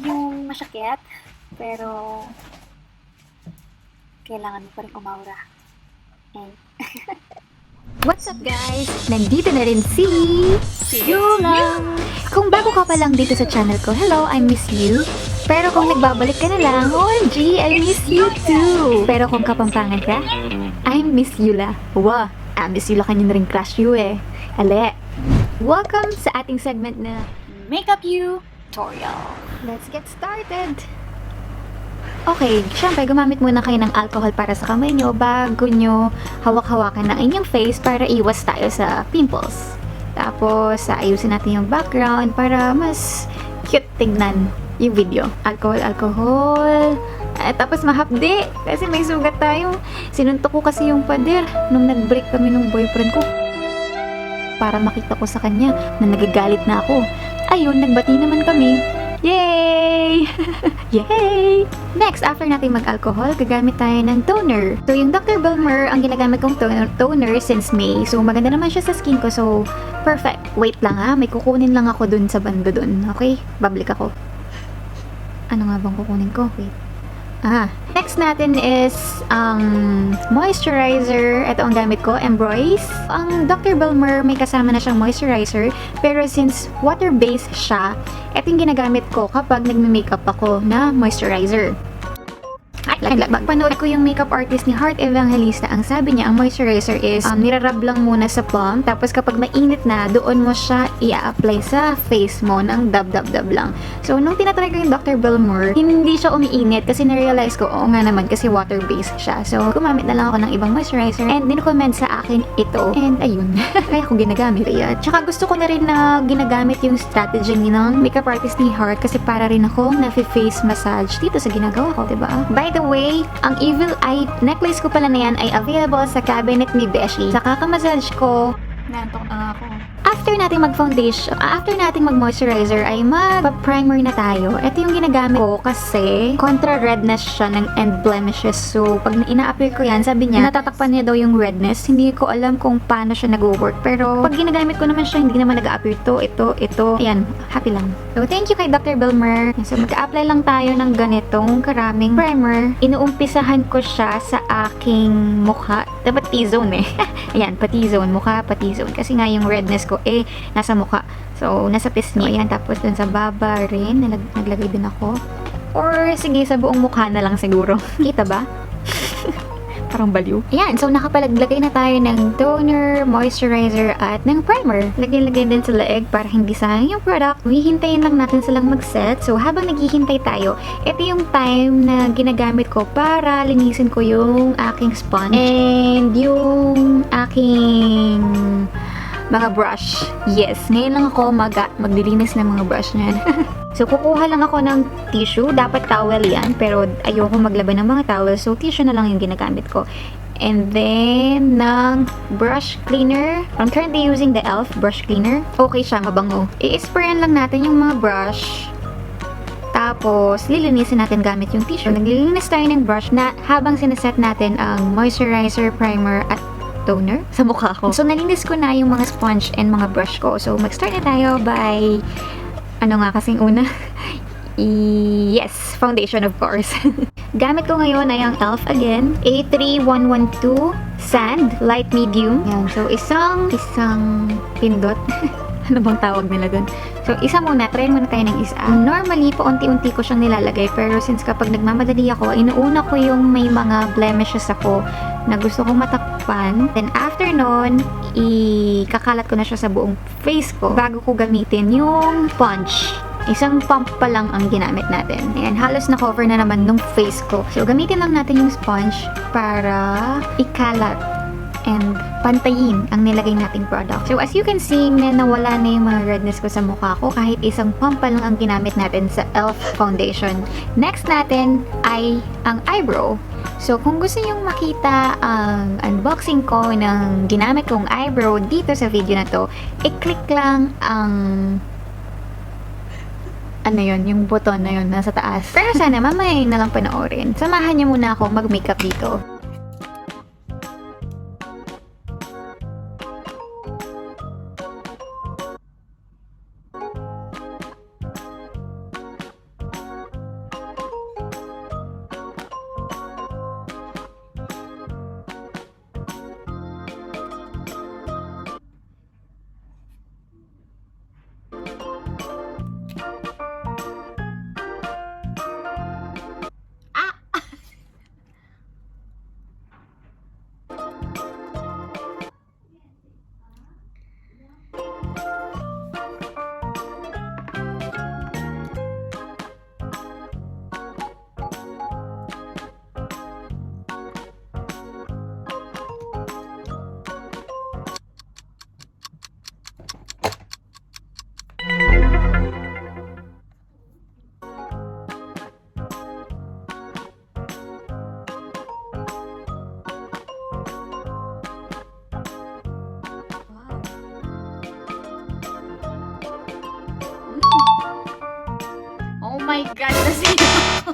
yung masyakit, pero kailangan mo pa rin umaura. And What's up guys? Nandito na rin si Yula! Kung bago ka pa lang dito sa channel ko, hello, I miss you. Pero kung nagbabalik ka na lang, OMG, I miss you too. Pero kung kapampangan ka, I miss Yula. Wow, I miss Yula kanya na rin crush you eh. Ale! Welcome sa ating segment na makeup you tutorial. Let's get started! Okay, syempre gumamit muna kayo ng alcohol para sa kamay nyo bago nyo hawak-hawakan ng inyong face para iwas tayo sa pimples. Tapos, ayusin natin yung background para mas cute tignan yung video. Alcohol. Tapos mahapdi kasi may sugat tayo. Sinuntok ko kasi yung pader nung nag-break kami ng boyfriend ko. Para makita ko sa kanya na nagagalit na ako. Ayun, nagbati naman kami. Yay! Yay! Next, after natin mag-alcohol, gagamit tayo ng toner. So, yung Dr. Belmer, ang ginagamit kong toner since May. So, maganda naman siya sa skin ko. So, perfect. Wait lang ha, may kukunin lang ako dun sa bando dun. Okay? Babalik ako. Ano nga bang kukunin ko? Wait. Next natin is moisturizer. Ito ang gamit ko, Embrace. Ang Dr. Belmer may kasama na siyang moisturizer, pero since water-based siya, ito yung ginagamit ko kapag nagme-makeup ako na moisturizer. Panood ko yung makeup artist ni Heart Evangelista. Ang sabi niya, ang moisturizer is nirarab lang muna sa palm, tapos kapag mainit na, doon mo siya i-apply sa face mo ng dab lang. So, nung tinatry ko yung Dr. Belmore, hindi siya umiinit kasi na-realize ko, oo nga naman kasi water-based siya. So, gumamit na lang ako ng ibang moisturizer and din-recommend sa akin ito. And ayun, kaya ko ginagamit. Kaya, tsaka gusto ko na rin na ginagamit yung strategy ng makeup artist ni Heart kasi para rin akong na-face massage dito sa ginagawa ko, diba? By the way, ang Evil Eye necklace ko pala na yan ay available sa cabinet ni Beshi. Sa kakamassage ko, Nantok na nga ako. after nating mag-foundation, after nating mag-moisturizer, ay mag-primer na tayo. Ito yung ginagamit ko kasi contra-redness siya ng end blemishes. So, pag ina-apply ko yan, sabi niya, natatakpan niya daw yung redness. Hindi ko alam kung paano siya nag-work. Pero, pag ginagamit ko naman siya, hindi naman nag-a-appear ito. Ayan, happy lang. So, thank you kay Dr. Belmer. So, mag-a-apply lang tayo ng ganitong karaming primer. Inuumpisahan ko siya sa aking mukha. Dapat T-zone eh. Ayan, pa-T-zone. Mukha, pa-T-zone. Kasi nga yung redness ko nasa mukha. So, nasa pisngi. Ayan, tapos dun sa baba rin, naglagay din ako. Or, sige, sa buong mukha na lang siguro. Kita ba? Parang baliw. Ayan, so nakapaglagay na tayo ng toner, moisturizer, at ng primer. Lagay-lagay din sa leeg para hindi sayang yung product. Hihintayin lang natin silang mag-set. So, habang naghihintay tayo, ito yung time na ginagamit ko para linisin ko yung aking sponge and yung aking mga brush. Yes, ngayon lang ako maglilinis ng mga brush niyan. So, kukuha lang ako ng tissue. Dapat towel yan, pero ayoko maglaban ng mga towel. So, tissue na lang yung ginagamit ko. And then, ng brush cleaner. I'm currently using the e.l.f. brush cleaner. Okay siya, mabango. I-sprayan lang natin yung mga brush. Tapos, lilinisin natin gamit yung tissue. Naglilinis tayo ng brush na habang sineset natin ang moisturizer, primer, at toner sa mukha ko. So, nalinis ko na yung mga sponge and mga brush ko. So, mag-start na tayo by ano nga kasing una? Yes, foundation of course. Gamit ko ngayon ay ang e.l.f. again. A3112 Sand, light medium. Yan. So, isang pindot. Ano bang tawag nila dun? So, isa muna. Try muna tayo ng isa. Normally, paunti-unti ko siyang nilalagay. Pero since kapag nagmamadali ako, inuuna ko yung may mga blemishes ako na gusto kong matakpan. Then, after nun, ikakalat ko na siya sa buong face ko bago ko gamitin yung sponge. Isang pump pa lang ang ginamit natin. Ayan, halos na-cover na naman nung face ko. So, gamitin lang natin yung sponge para ikalat and pantayin ang nilagay nating product. So, as you can see, nawala na yung mga redness ko sa mukha ko kahit isang pump pa lang ang ginamit natin sa e.l.f. foundation. Next natin ay ang eyebrow. So, kung gusto nyong makita ang unboxing ko ng ginamit kong eyebrow dito sa video na to, i-click lang ang ano yun, yung button na yun nasa taas. Pero sana mamaya na lang panoorin. Samahan niyo muna ako mag-makeup dito. my God, nasira ako.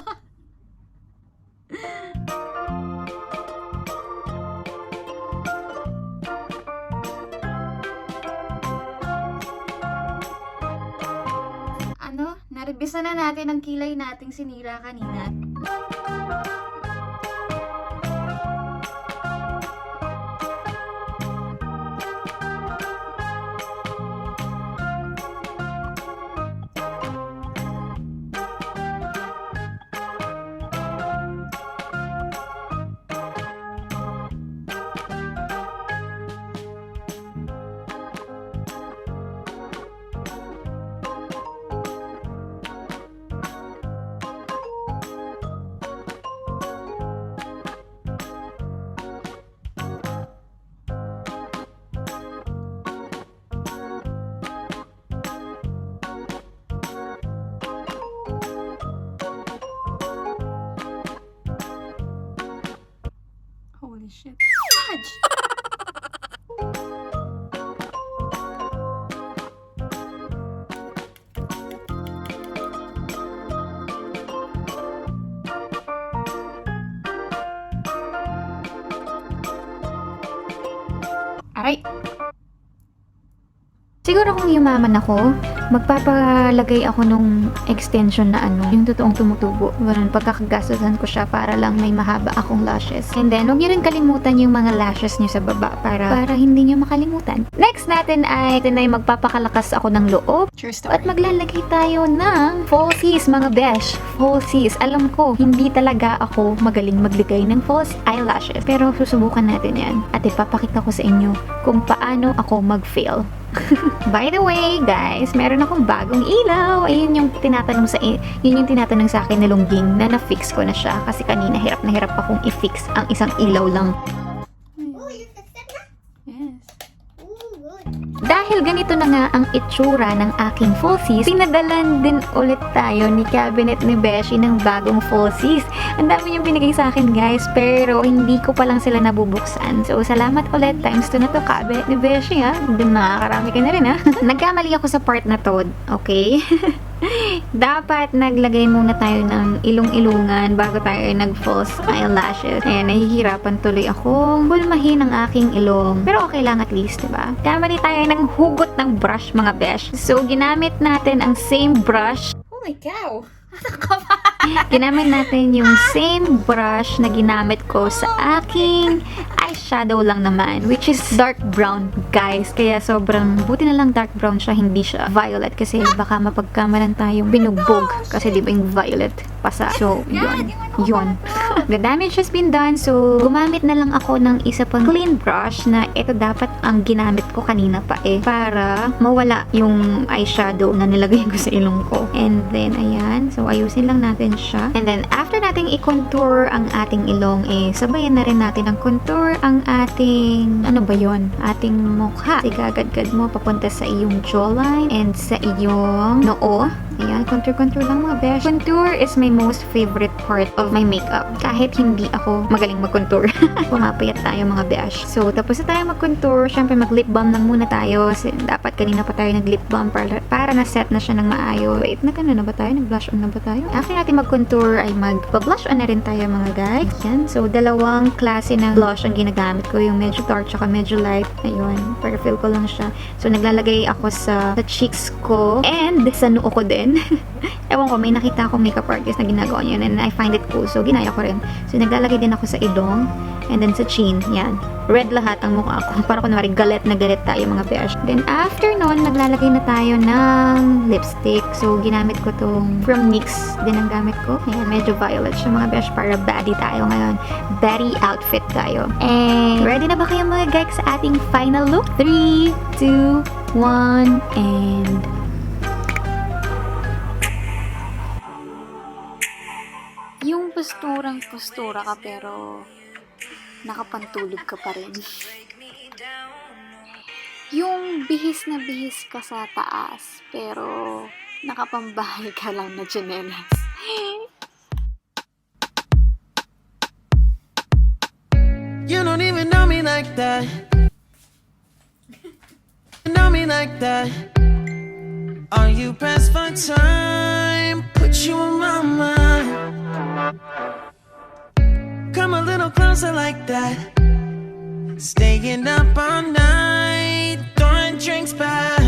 Ano? Narebisa na natin ang kilay nating sinira kanina. Holy shit. Fudge! Aray! Siguro kung yumaman ako, magpapalagay ako nung extension na ano, yung totoong tumutubo. Ganun, pagkakagastusan ko siya para lang may mahaba akong lashes. And then, huwag nyo rin kalimutan yung mga lashes nyo sa baba para hindi nyo makalimutan. Next natin ay magpapakalakas ako ng loob. True story. At maglalagay tayo ng falsies, mga besh. Falsies. Alam ko, hindi talaga ako magaling magligay ng false eyelashes. Pero susubukan natin yan. At ipapakita ko sa inyo kung paano ako mag-fail. By the way, guys, meron akong bagong ilaw. Ayun yung tinatanong sa akin ni Lungging na na-fix ko na siya kasi kanina hirap na hirap akong i-fix ang isang ilaw lang. Yes. Dahil ganito na nga ang itsura ng aking falsies, pinadalan din ulit tayo ni Cabinet ni Beshi ng bagong falsies. Ang dami niyang binigay sa akin, guys, pero hindi ko pa lang sila nabubuksan. So, salamat ulit times 2 na to, Cabinet ni Beshi, ha? Nakakarami ka na rin, ha? Nagkamali ako sa part na to, okay? Dapat naglagay muna tayo ng ilong-ilungan bago tayo nag-false eyelashes. Ayan, nahihirapan tuloy akong bulmahin ang aking ilong. Pero okay lang at least, diba? Kamali tayo ng hugot ng brush, mga besh. So, ginamit natin ang same brush. Oh my cow! Ginamit natin yung same brush na ginamit ko sa aking eyeshadow lang naman, which is dark brown, guys. Kaya sobrang buti na lang dark brown siya, hindi siya violet kasi baka mapagkamalan tayong binugbog kasi di ba yung violet pasa. So, yun. The damage has been done. So, gumamit na lang ako ng isa pang clean brush na ito dapat ang ginamit ko kanina pa para mawala yung eyeshadow na nilagay ko sa ilong ko. And then, ayan. So, ayusin lang natin siya. And then, after nating i-contour ang ating ilong, sabayan na rin natin ang contour ang ating, ano ba yun? Ating mukha. Igagad-gad mo papunta sa iyong jawline and sa iyong noo. Ayan, contour lang, mga besh. Contour is my most favorite part of my makeup. Kahit hindi ako magaling mag-contour. Pumapayat tayo, mga besh. So, tapos na tayo mag-contour. Syempre, mag-lip balm lang muna tayo. Kasi dapat kanina pa tayo nag-lip balm para na-set na siya ng maayos. Wait, na ba tayo? Nag-blush on na ba tayo? After natin mag-contour, ay mag-blush on na rin tayo, mga guys. Yan. So, dalawang klase ng blush ang ginagamit ko. Yung medyo dark, tsaka medyo light. Ayun. Para feel ko lang siya. So, naglalagay ako sa cheeks ko. And, sa noo ko din. Ewan ko, may nakita akong makeup artist na ginagawa niya and I find it cool. So, ginaya ko rin. So, naglalagay din ako sa ilong and then sa chin. Yan. Red lahat ang mukha ko. Para kunwari, galit na galit tayo, mga besh. Then, after nun, naglalagay na tayo ng lipstick. So, ginamit ko tong from NYX din ang gamit ko. Ayan, medyo violet siya, mga besh. Para baddie tayo ngayon. Baddie outfit tayo. And, ready na ba kayo, mga guys, sa ating final look? 3, 2, 1, and... Yung postura ka pero nakapantulog ka pa rin. Yung bihis na bihis ka sa taas pero nakapambahay ka lang na tsinelas. You don't even know me like that. You know me like that. Are you pressed for time? Put you on my mind. Come a little closer like that. Staying up all night, throwing drinks back.